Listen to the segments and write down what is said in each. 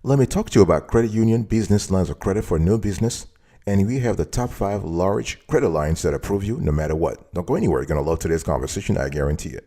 Let me talk to you about credit union business lines of credit for new business. And we have the top 5 large credit lines that approve you no matter what. Don't go anywhere. You're going to love today's conversation. I guarantee it.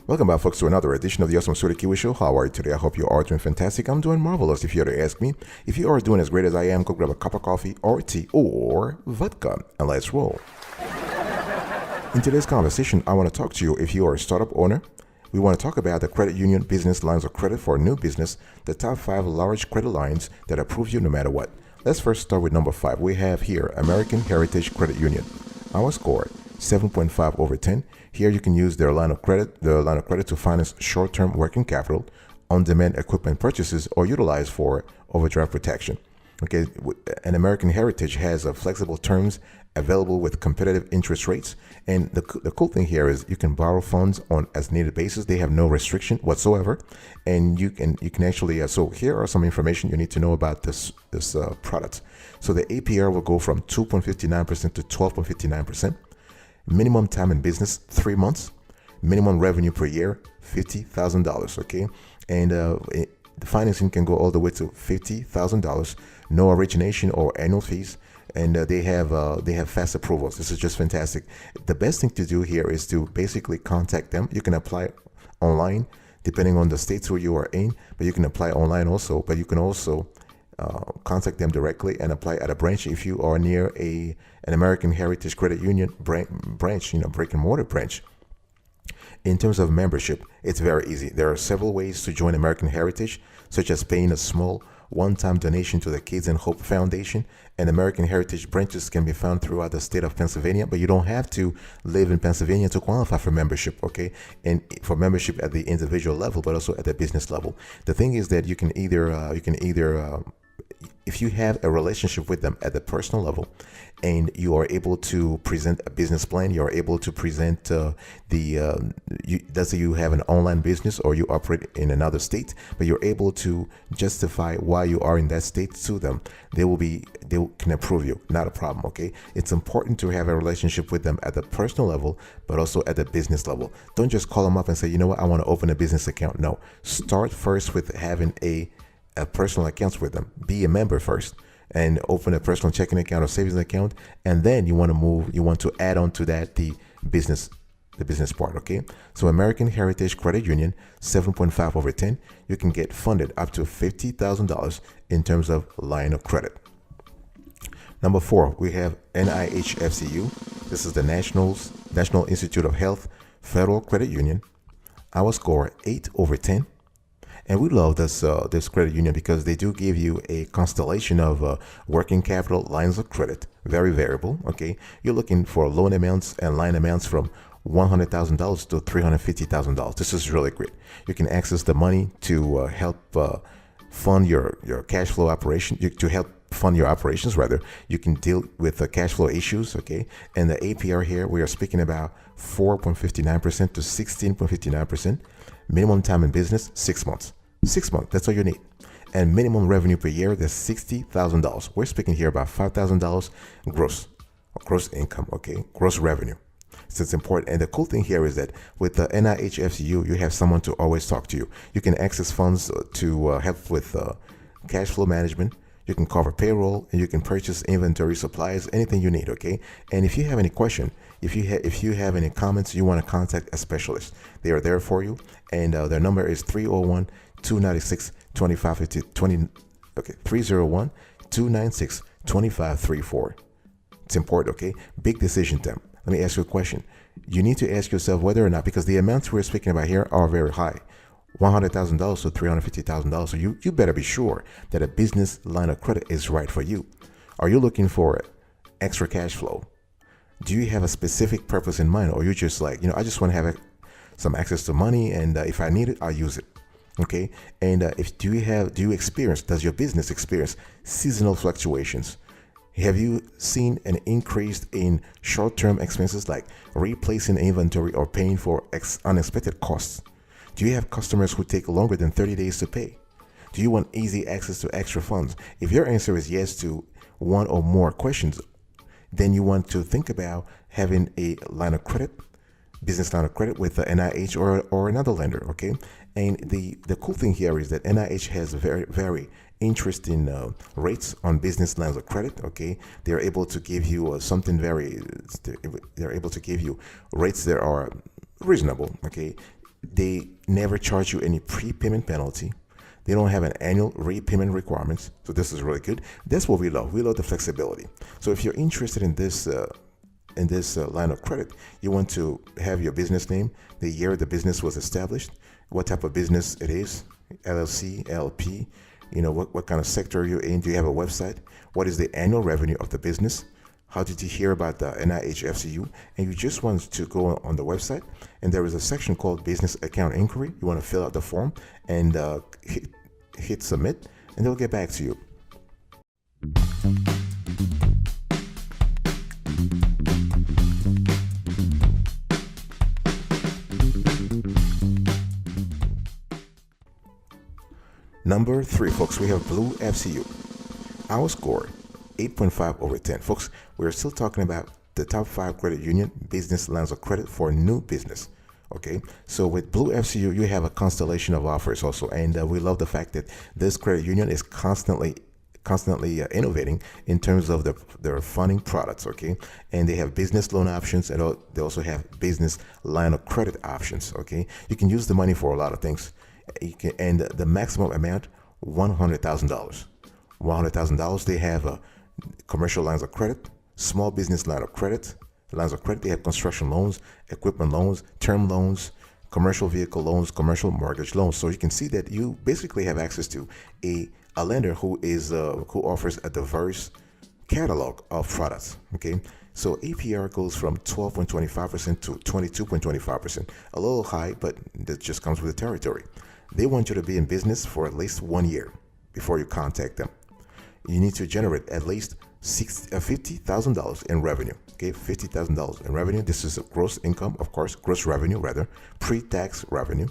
Welcome back, folks, to another edition of the Awesome Sweetie Kiwi Show. How are you today? I hope you are doing fantastic. I'm doing marvelous, if you were to ask me. If you are doing as great as I am, go grab a cup of coffee or tea or vodka, and let's roll. In today's conversation, I want to talk to you if you are a startup owner. We want to talk about the credit union business lines of credit for a new business, the top 5 large credit lines that approve you no matter what. Let's first start with number 5. We have here American Heritage Credit Union. Our score, 7.5 over 10. Here you can use their line of credit, to finance short-term working capital, on-demand equipment purchases, or utilize for overdraft protection. Okay, and American Heritage has flexible terms available with competitive interest rates. And the cool thing here is you can borrow funds on as needed basis. They have no restriction whatsoever, and you can actually. So here are some information you need to know about this product. So the APR will go from 2.59% to 12.59%. Minimum time in business, 3 months. Minimum revenue per year, $50,000. Okay, and the financing can go all the way to $50,000. No origination or annual fees, and they have fast approvals. This is just fantastic. The best thing to do here is to basically contact them. You can apply online, depending on the states where you are in, but you can apply online also. But you can also contact them directly and apply at a branch if you are near an American Heritage Credit Union branch, brick and mortar branch. In terms of membership, it's very easy. There are several ways to join American Heritage, such as paying a small one-time donation to the Kids and Hope Foundation. And American Heritage branches can be found throughout the state of Pennsylvania, but you don't have to live in Pennsylvania to qualify for membership, okay? And for membership at the individual level, but also at the business level. The thing is that you can either if you have a relationship with them at the personal level and you are able to present a business plan, you are able to present let's say you have an online business or you operate in another state, but you're able to justify why you are in that state to them. They can approve you, not a problem, okay? It's important to have a relationship with them at the personal level, but also at the business level. Don't just call them up and say, you know what, I want to open a business account. No, start first with having a personal accounts with them. Be a member first and open a personal checking account or savings account, and then you want to add on to that the business part, okay? So American Heritage Credit Union, 7.5 over 10. You can get funded up to $50,000 in terms of line of credit. Number 4, we have NIHFCU. This is the National Institute of Health Federal Credit Union. Our score, 8 over 10. And we love this credit union because they do give you a constellation of working capital lines of credit, very variable. Okay, you're looking for loan amounts and line amounts from $100,000 to $350,000. This is really great. You can access the money to help fund your cash flow operation. To help fund your operations, rather. You can deal with the cash flow issues. Okay, and the APR here we are speaking about 4.59% to 16.59%. Minimum time in business, 6 months. 6 months, that's all you need. And minimum revenue per year, that's $60,000. We're speaking here about $5,000 gross income, okay? Gross revenue. So it's important. And the cool thing here is that with the NIHFCU, you have someone to always talk to you. You can access funds to help with cash flow management. You can cover payroll, and you can purchase inventory, supplies, anything you need, okay? And if you have any question, if you have any comments, you want to contact a specialist. They are there for you, and their number is 301-296-2550. Okay, 301-296-2534. It's important, okay? Big decision time. Let me ask you a question. You need to ask yourself whether or not, because the amounts we're speaking about here are very high. $100,000 to $350,000. So you better be sure that a business line of credit is right for you. Are you looking for extra cash flow? Do you have a specific purpose in mind, or you just like, I just want to have some access to money, and if I need it, I'll use it. Okay. And does your business experience seasonal fluctuations? Have you seen an increase in short-term expenses like replacing inventory or paying for unexpected costs? Do you have customers who take longer than 30 days to pay? Do you want easy access to extra funds? If your answer is yes to one or more questions, then you want to think about having a line of credit, business line of credit with the NIH or another lender, okay? And the cool thing here is that NIH has very, very interesting rates on business lines of credit, okay? They're able to give you they're able to give you rates that are reasonable, okay? They never charge you any prepayment penalty. They don't have an annual repayment requirements. So this is really good. That's what we love. We love the flexibility. So if you're interested in this line of credit, you want to have your business name, the year the business was established, what type of business it is, LLC, LP, what kind of sector you're in. Do you have a website? What is the annual revenue of the business? How did you hear about the NIH FCU? And you just want to go on the website, and there is a section called Business Account Inquiry. You want to fill out the form and hit submit, and they'll get back to you. Number 3, folks, we have Blue FCU. Our score, 8.5 over 10. Folks, we're still talking about the top 5 credit union business lines of credit for new business. Okay, so with Blue FCU, you have a constellation of offers also, and we love the fact that this credit union is constantly innovating in terms of their funding products. Okay, and they have business loan options, and they also have business line of credit options. Okay, you can use the money for a lot of things. And the maximum amount, $100,000. $100,000. They have commercial lines of credit, small business lines of credit. They have construction loans, equipment loans, term loans, commercial vehicle loans, commercial mortgage loans. So you can see that you basically have access to a lender who offers a diverse catalog of products. Okay, so APR goes from 12.25% to 22.25%. A little high, but that just comes with the territory. They want you to be in business for at least 1 year before you contact them. You need to generate at least $50,000 in revenue. Okay, $50,000 in revenue. This is a gross income, of course, gross revenue rather, pre-tax revenue.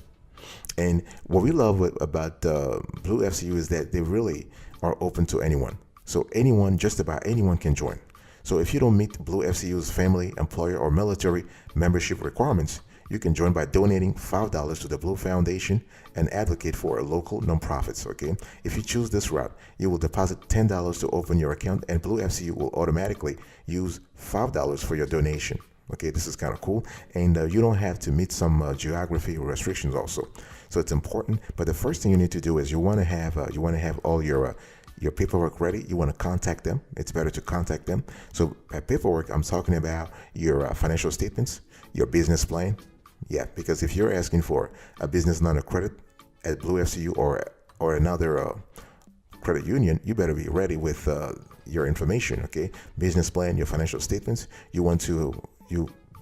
And what we love about Blue FCU is that they really are open to anyone. So anyone, just about anyone, can join. So if you don't meet Blue FCU's family, employer, or military membership requirements, you can join by donating $5 to the Blue Foundation and advocate for local nonprofits. Okay, if you choose this route, you will deposit $10 to open your account, and Blue FCU will automatically use $5 for your donation. Okay, this is kind of cool, and you don't have to meet some geography restrictions also. So it's important. But the first thing you need to do is you want to have all your paperwork ready. You want to contact them. It's better to contact them. So by paperwork, I'm talking about your financial statements, your business plan. Yeah, because if you're asking for a business line of credit at Blue FCU or another credit union, you better be ready with your information. Okay, business plan, your financial statements.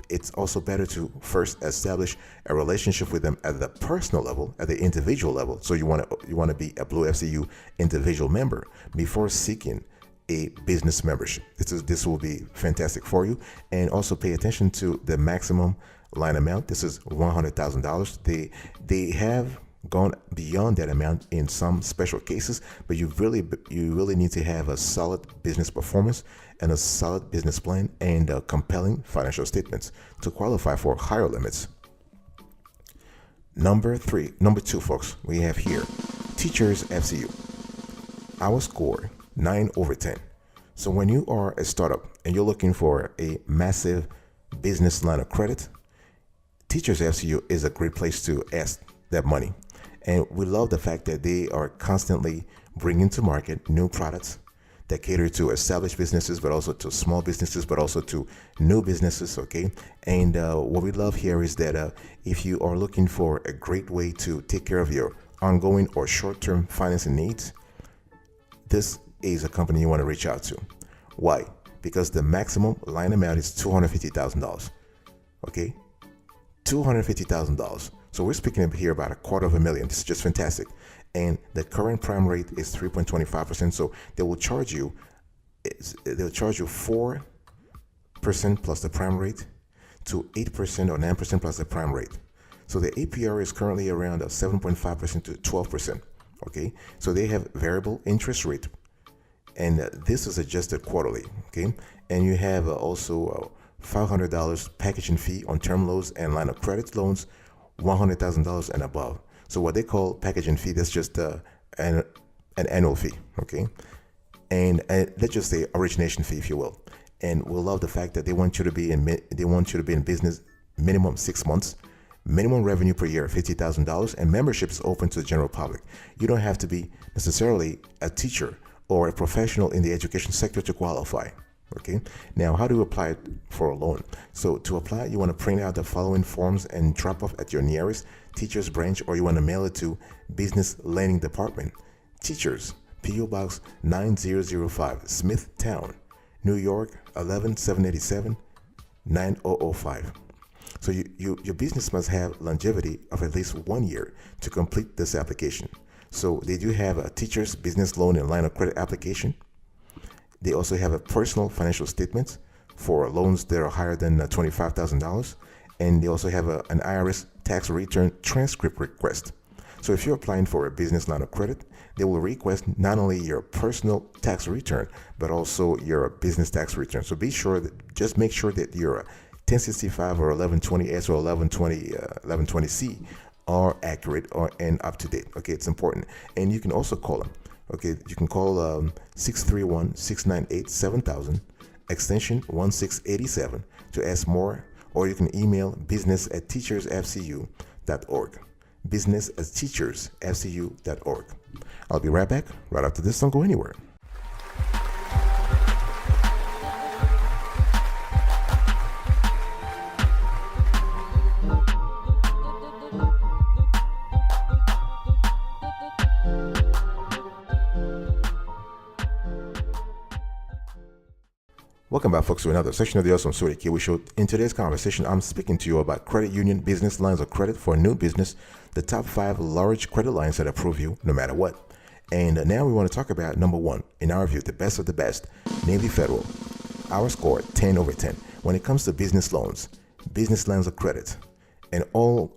It's also better to first establish a relationship with them at the personal level, at the individual level. So you want to be a Blue FCU individual member before seeking a business membership. This will be fantastic for you. And also pay attention to the maximum line amount. This is $100,000. They have gone beyond that amount in some special cases, but you really need to have a solid business performance and a solid business plan and compelling financial statements to qualify for higher limits. Number 2, folks, we have here Teachers FCU. Our score, 9 over 10. So when you are a startup and you're looking for a massive business line of credit, Teachers FCU is a great place to ask that money. And we love the fact that they are constantly bringing to market new products that cater to established businesses, but also to small businesses, but also to new businesses. Okay. And what we love here is that if you are looking for a great way to take care of your ongoing or short-term financing needs, this is a company you want to reach out to. Why? Because the maximum line amount is $250,000. Okay. $250,000. So we're speaking here about $250,000. This is just fantastic. And the current prime rate is 3.25%. So they will charge you they'll charge you 4% plus the prime rate to 8% or 9% plus the prime rate. So the APR is currently around 7.5% to 12%. Okay, so they have variable interest rate, and this is adjusted quarterly. Okay, and you have also $500 packaging fee on term loans and line of credit loans, $100,000 and above. So what they call packaging fee, that's just an annual fee. Okay, and let's just say origination fee, if you will. And we'll love the fact that they want you to be in business minimum 6 months, minimum revenue per year $50,000, and memberships open to the general public. You don't have to be necessarily a teacher or a professional in the education sector to qualify. Okay, now how do you apply for a loan? So to apply, you want to print out the following forms and drop off at your nearest teachers branch, or you want to mail it to Business Lending Department, Teachers, P.O. Box 9005, Smithtown, New York 11787 9005. So your business must have longevity of at least 1 year to complete this application. So they do have a teacher's business loan and line of credit application. They also have a personal financial statement for loans that are higher than $25,000. And they also have an IRS tax return transcript request. So if you're applying for a business line of credit, they will request not only your personal tax return, but also your business tax return. So just make sure that your 1065 or 1120S or 1120C are accurate and up to date. Okay, it's important. And you can also call them. Okay, you can call 631-698-7000, extension 1687 to ask more, or you can email business@teachersfcu.org. business@teachersfcu.org. I'll be right back right after this. Don't go anywhere. Welcome back, folks, to another section of the Awesome Story Kiwi Show. In today's conversation, I'm speaking to you about credit union business lines of credit for a new business, the top 5 large credit lines that approve you no matter what. And now we want to talk about number 1, in our view, the best of the best, Navy Federal. Our score, 10 over 10. When it comes to business loans, business lines of credit, and all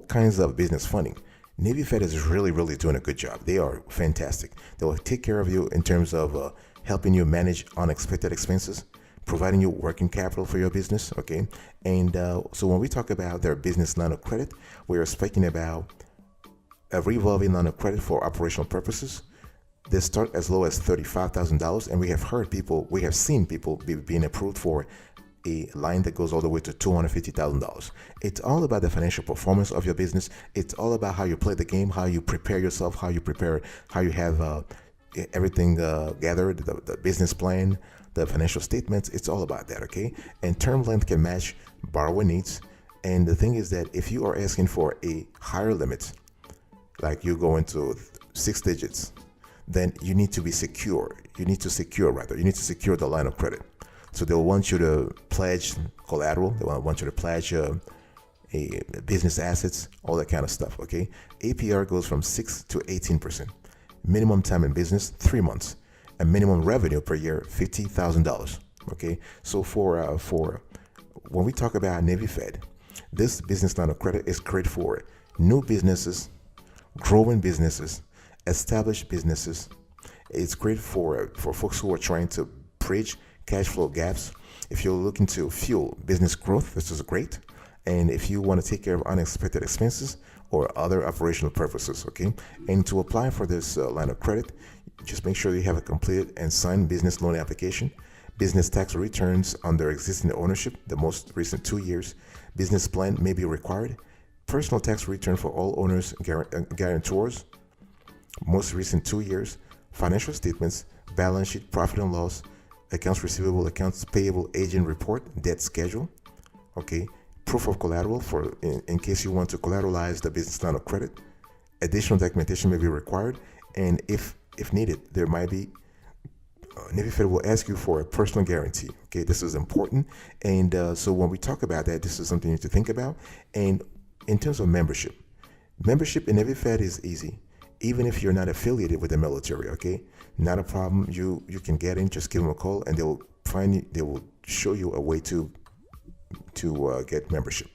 kinds of business funding, Navy Fed is really, really doing a good job. They are fantastic. They will take care of you in terms of helping you manage unexpected expenses, providing you working capital for your business. Okay, and so when we talk about their business line of credit, we're speaking about a revolving line of credit for operational purposes. They start as low as $35,000, and we have seen people being approved for a line that goes all the way to $250,000. It's all about the financial performance of your business. It's all about how you play the game, how you prepare yourself, how you have everything gathered, the business plan, the financial statements. It's all about that. Okay, and term length can match borrower needs. And the thing is that if you are asking for a higher limit, like you go into 6 digits, then you need to secure the line of credit. So they'll want you to pledge collateral. They want you to pledge a business assets, all that kind of stuff. Okay, APR goes from 6 to 18%. Minimum time in business, 3 months, and minimum revenue per year, $50,000. Okay, so for when we talk about Navy Fed, this business line of credit is great for new businesses, growing businesses, established businesses. It's great for folks who are trying to bridge cash flow gaps. If you're looking to fuel business growth, this is great. And if you want to take care of unexpected expenses or other operational purposes, okay? And to apply for this line of credit, just make sure you have a completed and signed business loan application, business tax returns under existing ownership, the most recent 2 years, business plan may be required, personal tax return for all owners, guarantors, most recent 2 years, financial statements, balance sheet, profit and loss, accounts receivable, accounts payable, agent report, debt schedule, okay? Proof of collateral in case you want to collateralize the business line of credit. Additional documentation may be required, and if needed, there might be Navy Fed will ask you for a personal guarantee. Okay, this is important, and so when we talk about that, this is something you need to think about. And in terms of membership in Navy Fed is easy. even if you're not affiliated with the military. Okay, not a problem. You can get in. Just give them a call, and they will find you. They will show you a way to get membership.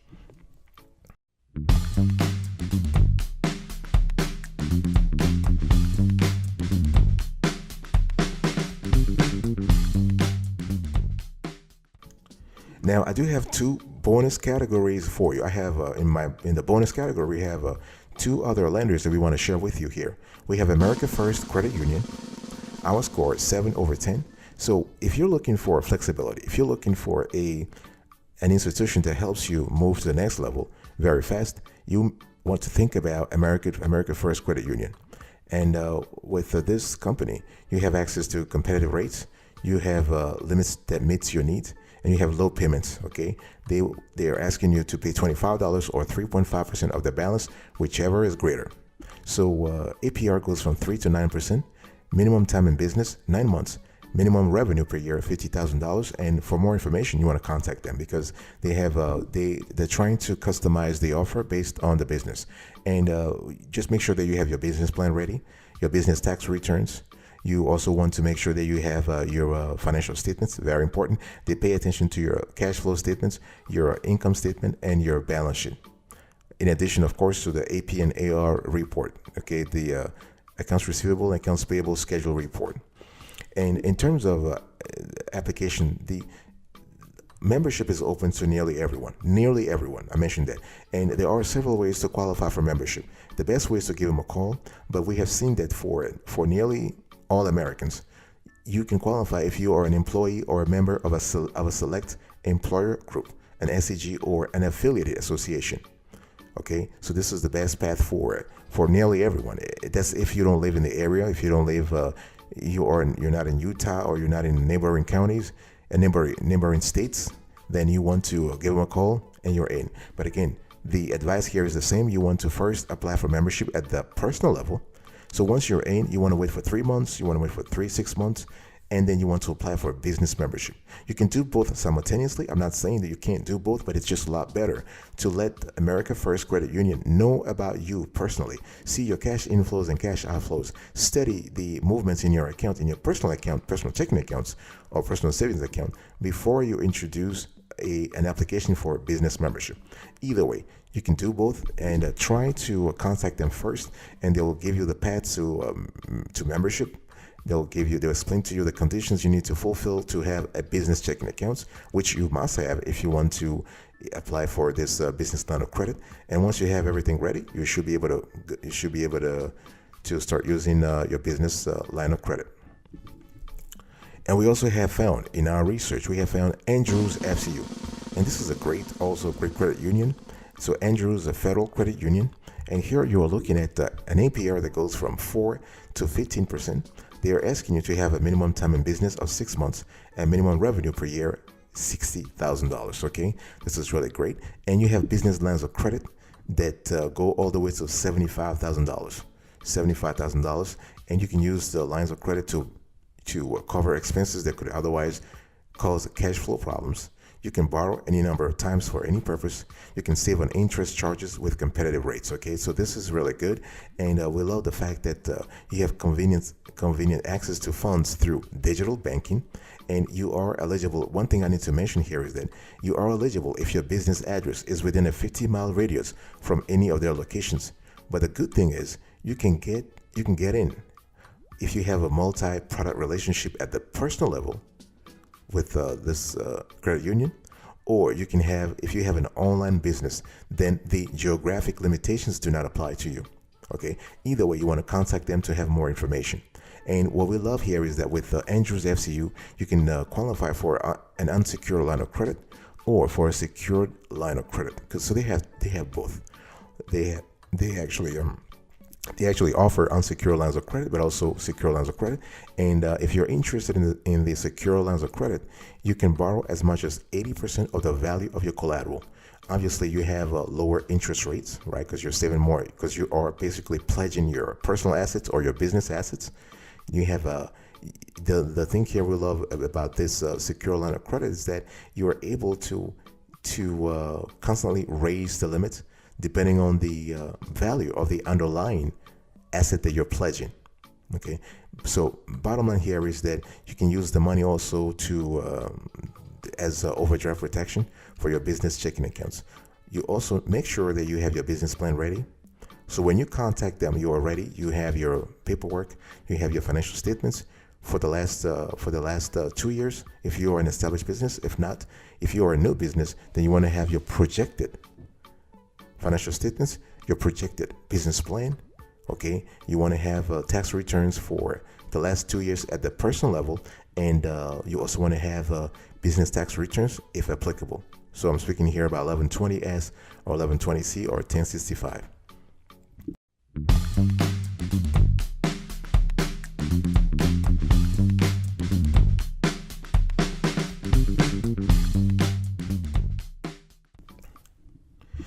Now I do have two bonus categories for you. I have in the bonus category we have two other lenders that we want to share with you here. We have America First Credit Union. Our score is 7/10. So if you're looking for flexibility, if you're looking for an institution that helps you move to the next level very fast, you want to think about America First Credit Union. And with this company, you have access to competitive rates. You have limits that meets your needs, and you have low payments. Okay, they are asking you to pay $25 or 3.5% of the balance, whichever is greater. So APR goes from 3 to 9%. Minimum time in business 9 months. Minimum revenue per year $50,000. And for more information, you want to contact them because they have they're trying to customize the offer based on the business. And just make sure that you have your business plan ready, your business tax returns. You also want to make sure that you have your financial statements, very important. They pay attention to your cash flow statements, your income statement, and your balance sheet. In addition, of course, to the AP and AR report, okay, the accounts receivable, accounts payable schedule report. And in terms of application, the membership is open to nearly everyone. Nearly everyone. I mentioned that. And there are several ways to qualify for membership. The best way is to give them a call, but we have seen that for nearly all Americans, you can qualify if you are an employee or a member of a select employer group, an SEG or an affiliated association. Okay, so this is the best path for nearly everyone. That's if you don't live in the area, if you don't live, you're not in Utah or you're not in neighboring counties and neighboring states, then you want to give them a call and you're in. But again, the advice here is the same. You want to first apply for membership at the personal level. So once you're in, you want to wait for 3 months, you want to wait for 6 months, and then you want to apply for business membership. You can do both simultaneously. I'm not saying that you can't do both, but it's just a lot better to let America First Credit Union know about you personally, see your cash inflows and cash outflows, study the movements in your account, in your personal account, personal checking accounts, or personal savings account before you introduce an application for business membership. Either way, you can do both and try to contact them first, and they will give you the path to membership. They'll explain to you the conditions you need to fulfill to have a business checking account, which you must have if you want to apply for this business line of credit. And once you have everything ready, you should be able to start using your business line of credit. And we also have found in our research, we have found Andrews FCU, and this is a great credit union. So Andrews is a federal credit union, and here you are looking at an APR that goes from 4 to 15%. They are asking you to have a minimum time in business of 6 months and minimum revenue per year $60,000. Okay, this is really great, and you have business lines of credit that go all the way to $75,000, and you can use the lines of credit to cover expenses that could otherwise cause cash flow problems. You can borrow any number of times for any purpose. You can save on interest charges with competitive rates. Okay, so this is really good, and we love the fact that you have convenient access to funds through digital banking, and you are eligible. One thing I need to mention here is that you are eligible if your business address is within a 50-mile radius from any of their locations. But the good thing is you can get in if you have a multi-product relationship at the personal level with this credit union, or you can have, if you have an online business, then the geographic limitations do not apply to you. Okay, either way, you want to contact them to have more information. And what we love here is that with Andrews FCU, you can qualify for an unsecured line of credit or for a secured line of credit. So they have both. They actually offer unsecured lines of credit, but also secure lines of credit. And if you're interested in the secure lines of credit, you can borrow as much as 80% of the value of your collateral. Obviously, you have lower interest rates, right? Because you're saving more, because you are basically pledging your personal assets or your business assets. You have the thing here we love about this secure line of credit is that you are able to constantly raise the limits depending on the value of the underlying asset that you're pledging. Okay, so bottom line here is that you can use the money also to as overdraft protection for your business checking accounts. You also make sure that you have your business plan ready. So when you contact them, you are ready. You have your paperwork, you have your financial statements for the last 2 years. If you are an established business, if not, if you are a new business, then you want to have your projected financial statements, your projected business plan. Okay, you want to have tax returns for the last 2 years at the personal level, and you also want to have business tax returns if applicable. So I'm speaking here about 1120S or 1120C or 1065.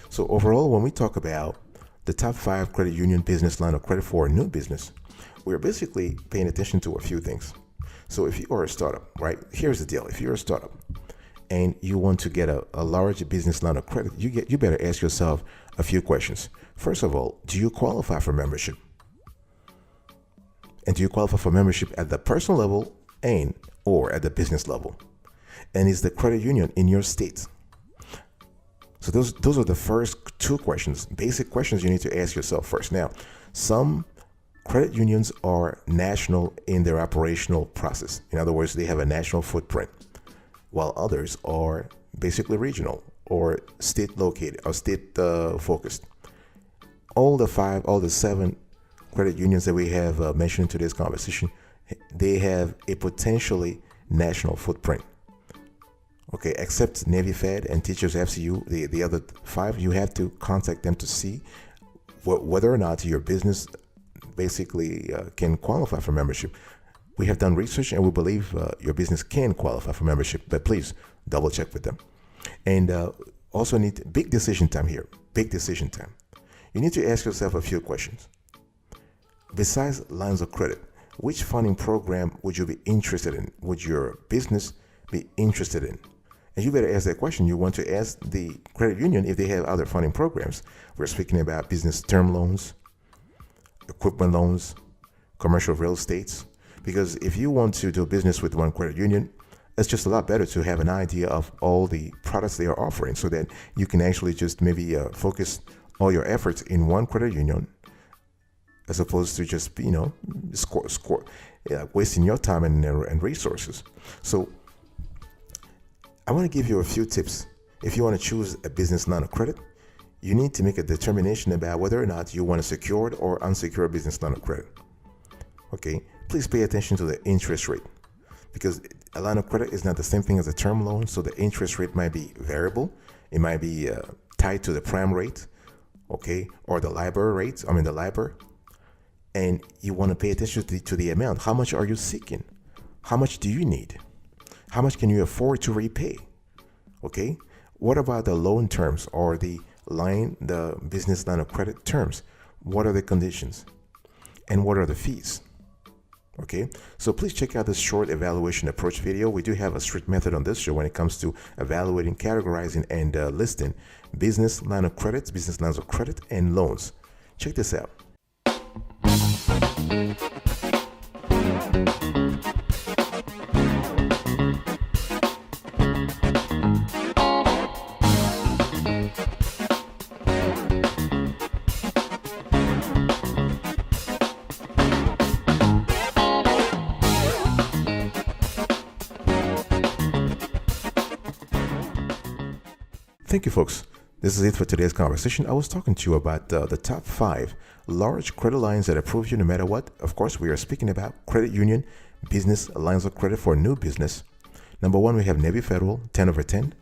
So overall, when we talk about the top 5 credit union business line of credit for a new business, we're basically paying attention to a few things. So if you are a startup, right? Here's the deal. If you're a startup and you want to get a large business line of credit, you better ask yourself a few questions. First of all, do you qualify for membership? And do you qualify for membership at the personal level and or at the business level? And is the credit union in your state? So those are the first 2 questions, basic questions you need to ask yourself first. Now, some credit unions are national in their operational process. In other words, they have a national footprint, while others are basically regional or state located or state focused. All the 7 credit unions that we have mentioned in today's conversation, they have a potentially national footprint. Okay, except Navy Fed and Teachers FCU, the other 5, you have to contact them to see whether or not your business basically can qualify for membership. We have done research and we believe your business can qualify for membership, but please double check with them. And also need big decision time here, big decision time. You need to ask yourself a few questions. Besides lines of credit, which funding program would you be interested in? Would your business be interested in? And you better ask that question. You want to ask the credit union if they have other funding programs. We're speaking about business term loans, equipment loans, commercial real estates. Because if you want to do business with one credit union, it's just a lot better to have an idea of all the products they are offering so that you can actually just maybe focus all your efforts in one credit union as opposed to just, wasting your time and resources. So I want to give you a few tips. If you want to choose a business line of credit, you need to make a determination about whether or not you want a secured or unsecured business line of credit. Okay, please pay attention to the interest rate because a line of credit is not the same thing as a term loan. So the interest rate might be variable. It might be tied to the prime rate, okay, or the LIBOR rate. The LIBOR. And you want to pay attention to the amount. How much are you seeking? How much do you need? How much can you afford to repay? Okay. What about the loan terms or the business line of credit terms? What are the conditions? And what are the fees? Okay. So please check out this short evaluation approach video. We do have a strict method on this show when it comes to evaluating, categorizing, and listing business lines of credit and loans. Check this out. Thank you, folks. This is it for today's conversation. I was talking to you about the top 5 large credit lines that approve you no matter what. Of course, we are speaking about credit union business lines of credit for new business. Number 1, we have Navy Federal 10/10.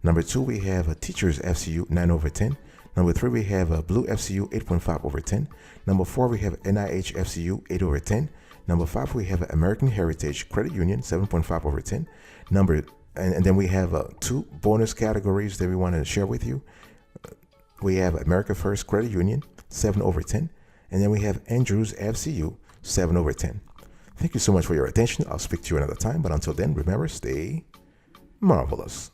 Number 2, we have a Teachers FCU 9/10. Number 3, we have a Blue FCU 8.5/10. Number 4, we have NIH FCU 8/10. Number 5, we have American Heritage Credit Union 7.5/10. And then we have 2 bonus categories that we want to share with you. We have America First Credit Union 7/10, and then we have Andrews FCU 7/10. Thank you so much for your attention. I'll speak to you another time, but until then, remember, stay marvelous.